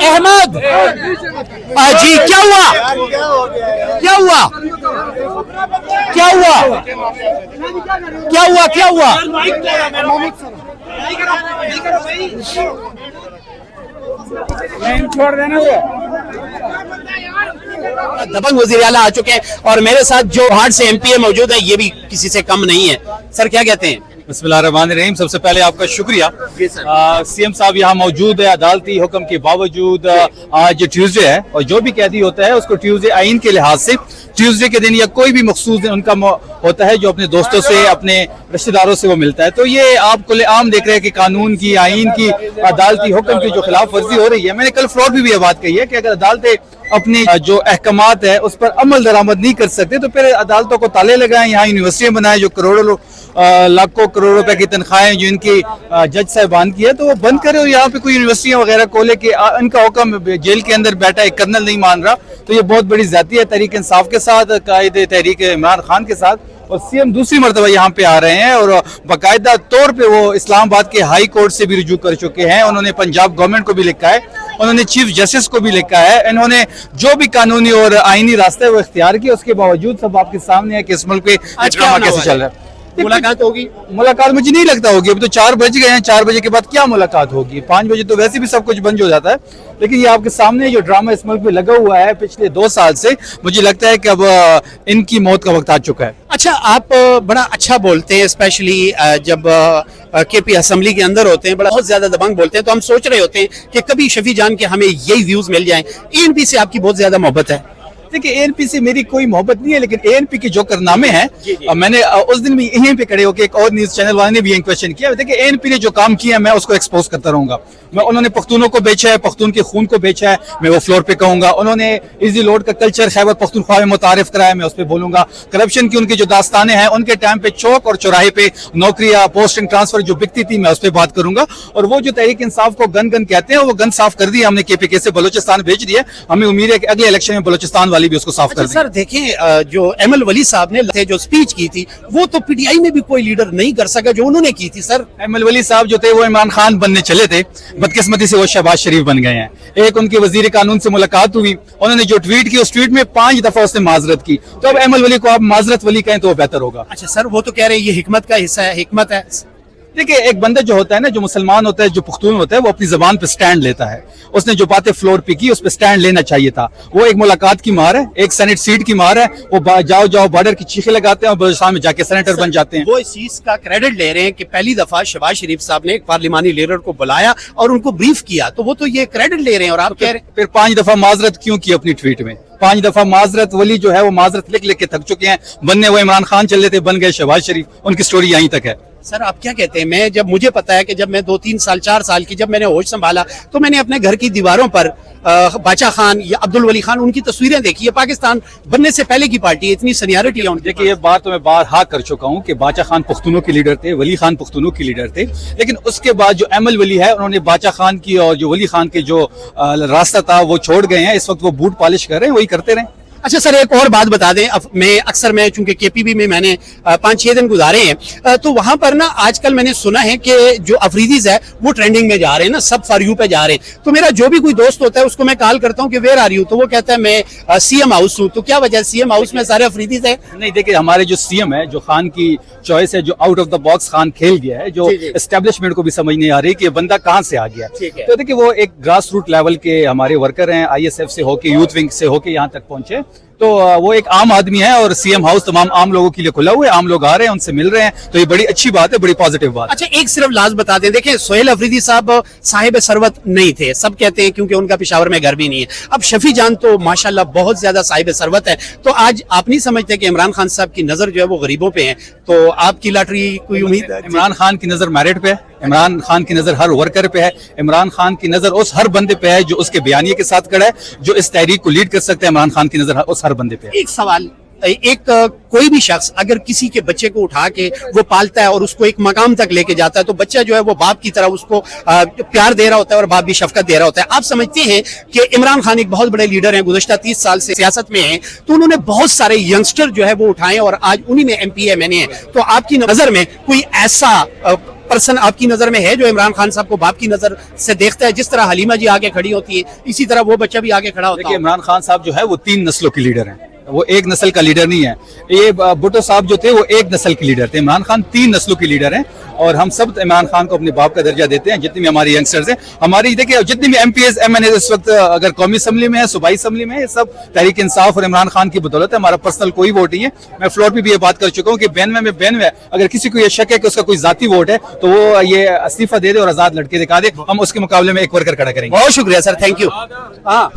अहमद जी, क्या हुआ? क्या हुआ? क्या हुआ? क्या हुआ? क्या हुआ? छोड़ देना। दबंग वज़ीर आला आ चुके हैं और मेरे साथ जो हार्ट से एमपीए मौजूद है, ये भी किसी से कम नहीं है। सर क्या कहते हैं? बिस्मिल्लाहिर्रहमानिर्रहीम। सबसे पहले आपका शुक्रिया। सीएम साहब यहाँ मौजूद है। अदालती हुक्म के बावजूद आज ट्यूसडे है और जो भी कैदी होता है उसको ट्यूसडे आइन के लिहाज से ट्यूसडे के दिन या कोई भी मखसूस दिन उनका होता है जो अपने दोस्तों से, अपने रिश्तेदारों से वो मिलता है। तो ये आप खुलेआम देख रहे हैं कि कानून की, आइन की, अदालती हुक्म की जो खिलाफ वर्जी हो रही है। मैंने कल फ्लोर भी ये बात कही है कि अगर अदालतें अपनी जो अहकामात है उस पर अमल दरामद नहीं कर सकते तो फिर अदालतों को ताले लगाएं, यहाँ यूनिवर्सिटियां बनाएं जो करोड़ों लाखों करोड़ रुपए की तनख्वाहें जो इनकी जज साहबान की है तो वो बंद करें और यहाँ पे कोई यूनिवर्सिटियां वगैरह खोले कि इनका हुक्म जेल के अंदर बैठा एक कर्नल नहीं मान रहा, तो ये बहुत बड़ी ज्यादती है तहरीक इंसाफ के साथ, कायदे तहरीक इमरान खान के साथ। और सीएम दूसरी मरतबा यहाँ पे आ रहे हैं और बाकायदा तौर पे वो इस्लामाबाद के हाई कोर्ट से भी रुजू कर चुके हैं। उन्होंने पंजाब गवर्नमेंट को भी लिखा है, उन्होंने चीफ जस्टिस को भी लिखा है। इन्होंने जो भी कानूनी और आईनी रास्ते वो इख्तियार किया। उसके बावजूद सब आपके सामने है कि इस मुल्क पे ड्रामा कैसे चल रहा है। मुलाकात होगी? मुलाकात मुझे नहीं लगता होगी। अभी तो 4 बज गए हैं, 4 बजे के बाद क्या मुलाकात होगी? 5 बजे तो वैसे भी सब कुछ बंद हो जाता है। लेकिन ये आपके सामने जो ड्रामा इस मुल्क में लगा हुआ है पिछले 2 साल से, मुझे लगता है कि अब इनकी मौत का वक्त आ चुका है। अच्छा, आप बड़ा अच्छा बोलते हैं, स्पेशली जब केपी असेंबली के अंदर होते हैं, बड़ा बहुत ज्यादा दबंग बोलते हैं। तो हम सोच रहे होते हैं कि कभी शफी जान के हमें यही व्यूज मिल जाएं। एएनपी से आपकी बहुत ज्यादा मोहब्बत है? देखिए, एएनपी से मेरी कोई मोहब्बत नहीं है, लेकिन एएनपी के जो कारनामे हैं, मैंने उस दिन भी यहीं पे खड़े होकर एक और न्यूज चैनल वाले ने भी एक क्वेश्चन किया। देखिए, एएनपी ने जो काम किया मैं उसको एक्सपोज करता रहूंगा। मैं उन्होंने पख्तूनों को बेचा है, पख्तून के खून को बेचा है, मैं वो फ्लोर पे कहूंगा। उन्होंने इजी लोड का कल्चर खैबर पख्तूनख्वा में मुतारिफ कराया, मैं उस पर बोलूंगा। करप्शन की उनकी जो दास्तानें हैं, उनके टाइम पे चौक और चौराहे पे नौकरियां, पोस्टिंग, ट्रांसफर जो बिकती थी, मैं उस पर बात करूंगा। और वो जो तहरीक इंसाफ को गन गन कहते हैं, वो गन साफ कर दी हमने, केपीके से बलोचिस्तान भेज दिया। हमें उम्मीद है कि अगले इलेक्शन में बलोचिस्तान वाली भी उसको साफ कर दी। सर देखें, जो एमएल वली साहब ने जो स्पीच की थी वो तो पीटीआई में भी कोई लीडर नहीं कर सका जो उन्होंने की थी। सर एमएल वली साहब जो थे वो इमरान खान बनने चले थे, बदकिस्मती से वो शहबाज शरीफ बन गए हैं। एक उनके वजीर कानून से मुलाकात हुई, उन्होंने जो ट्वीट की उस ट्वीट में 5 दफा उसने माजरत की। तो अब एमएल वली को आप माजरत वली कहें तो वो बेहतर होगा। अच्छा सर, वो तो कह रहे हैं ये हिकमत का हिस्सा है, हिकमत है। देखिए, एक बंदा जो होता है ना, जो मुसलमान होता है, जो पुख्तून होता है, वो अपनी जबान पे स्टैंड लेता है। उसने जो बातें फ्लोर पे की उस पे स्टैंड लेना चाहिए था। वो एक मुलाकात की मार है, एक सेनेट सीट की मार है। वो जाओ जाओ बॉर्डर की चीखें लगाते हैं और बलूचिस्तान में जाके सेनेटर बन जाते हैं। वो इस चीज का क्रेडिट ले रहे हैं कि पहली दफा शहबाज शरीफ साहब ने एक पार्लिमानी लीडर को बुलाया और उनको ब्रीफ किया, तो वो तो ये क्रेडिट ले रहे हैं। और आप कह रहे हैं फिर 5 दफा माजरत क्यों की अपनी ट्वीट में? 5 दफा माजरत वली जो है वो माजरत लिख लिख के थक चुके हैं। बनने वो इमरान खान चल रहे थे, बन गए शहबाज शरीफ। उनकी स्टोरी यहीं तक है। सर आप क्या कहते हैं? मैं जब मुझे पता है कि जब मैं 2-3 साल 4 साल की जब मैंने होश संभाला तो मैंने अपने घर की दीवारों पर बादशाह खान या अब्दुल वली खान उनकी तस्वीरें देखी है। पाकिस्तान बनने से पहले की पार्टी है, इतनी सीनियरिटी है उनकी। देखिए, ये बात तो मैं बारहा कर चुका हूँ कि बादशाह खान पुख्तूनों के लीडर थे, वली खान पुख्तूनों के लीडर थे। लेकिन उसके बाद जो एमएल वली है, उन्होंने बादशाह खान की और जो वली खान के जो रास्ता था वो छोड़ गए हैं। इस वक्त वो बूट पॉलिश कर रहे हैं, वही करते रहे। अच्छा सर, एक और बात बता दें। अब मैं चूंकि केपीबी में मैंने 5-6 दिन गुजारे हैं, तो वहां पर ना आजकल मैंने सुना है कि जो अफरीदीज है वो ट्रेंडिंग में जा रहे हैं ना, सब फॉर यू पे जा रहे हैं। तो मेरा जो भी कोई दोस्त होता है उसको मैं कॉल करता हूं कि वेयर आर यू, तो वो कहता है मैं सीएम हाउस हूं। तो क्या वजह सीएम हाउस में सारे अफरीदीज है? नहीं, देखिए, हमारे जो सीएम है, जो खान की चॉइस है, जो out of the box Khan खेल गया है, जो एस्टेब्लिशमेंट को भी समझ नहीं आ रही कि ये बंदा कहां से आ गया। तो देखिए, वो एक ग्रास रूट लेवल के हमारे वर्कर हैं, आईएसएफ से होके, यूथ विंग से होके यहाँ तक पहुंचे। तो वो एक आम आदमी है और सीएम हाउस तमाम आम लोगों के लिए खुला हुआ है। आम लोग आ रहे हैं, उनसे मिल रहे हैं, तो ये बड़ी अच्छी बात है, बड़ी पॉजिटिव बात। अच्छा, एक सिर्फ लास्ट बता दें। देखिए, सोहेल अफरीदी साहब साहिब सरवत नहीं थे, सब कहते हैं, क्योंकि उनका पेशावर में घर भी नहीं है। अब शफी जान तो माशाल्लाह बहुत ज्यादा साहिब सरवत है। तो आज आप नहीं समझते कि इमरान खान साहब की नजर जो है वो गरीबों पे है, तो आपकी लॉटरी कोई उम्मीद है? इमरान खान की नजर मेरिट पे है, इमरान खान की नजर हर वर्कर पे है, इमरान खान की नजर उस हर बंदे पे है जो उसके बयानिए के साथ खड़ा है, जो इस तहरीक को लीड कर सकते हैं। इमरान खान की नजर उस हर बंदे पे है। एक सवाल, कोई भी शख्स अगर किसी के बच्चे को उठा के वो पालता है और उसको एक मकाम तक लेके जाता है, तो बच्चा जो है वो बाप की तरह उसको प्यार दे रहा होता है और बाप भी शफकत दे रहा होता है। आप समझते हैं कि इमरान खान एक बहुत बड़े लीडर हैं, गुज़श्ता 30 साल से सियासत में हैं, तो उन्होंने बहुत सारे यंगस्टर जो है वो उठाए और आज उन्हीं में एमपी एमएनए है। तो आपकी नजर में कोई ऐसा पर्सन आपकी नजर में है जो इमरान खान साहब को बाप की नजर से देखता है? जिस तरह हलीमा जी आगे खड़ी होती है, इसी तरह वो बच्चा भी आगे खड़ा होता देखिए, है। इमरान खान साहब जो है वो 3 नस्लों के लीडर हैं, वो एक नस्ल का लीडर नहीं है। ये भुट्टो साहब जो थे वो एक नस्ल के लीडर थे, इमरान खान 3 नस्लों के लीडर हैं। और हम सब इमरान खान को अपने बाप का दर्जा देते हैं। जितनी भी हमारी यंगस्टर्स हैं, हमारी देखिए जितनी भी MPs MNAs इस वक्त अगर कौमी असम्बली में है, सूबाई असम्बली में है, ये सब तहरीक इंसाफ और इमरान खान की बदौलत है। हमारा पर्सनल कोई वोट नहीं है। मैं फ्लोर पे भी ये बात कर चुका हूँ कि 92 में अगर किसी को ये शक है कि उसका कोई जाती वोट है तो वो ये इस्तीफा दे दे और आजाद लड़के दिखा दे, हम उसके मुकाबले में एक वर्कर खड़ा करेंगे। बहुत शुक्रिया सर, थैंक यू। हाँ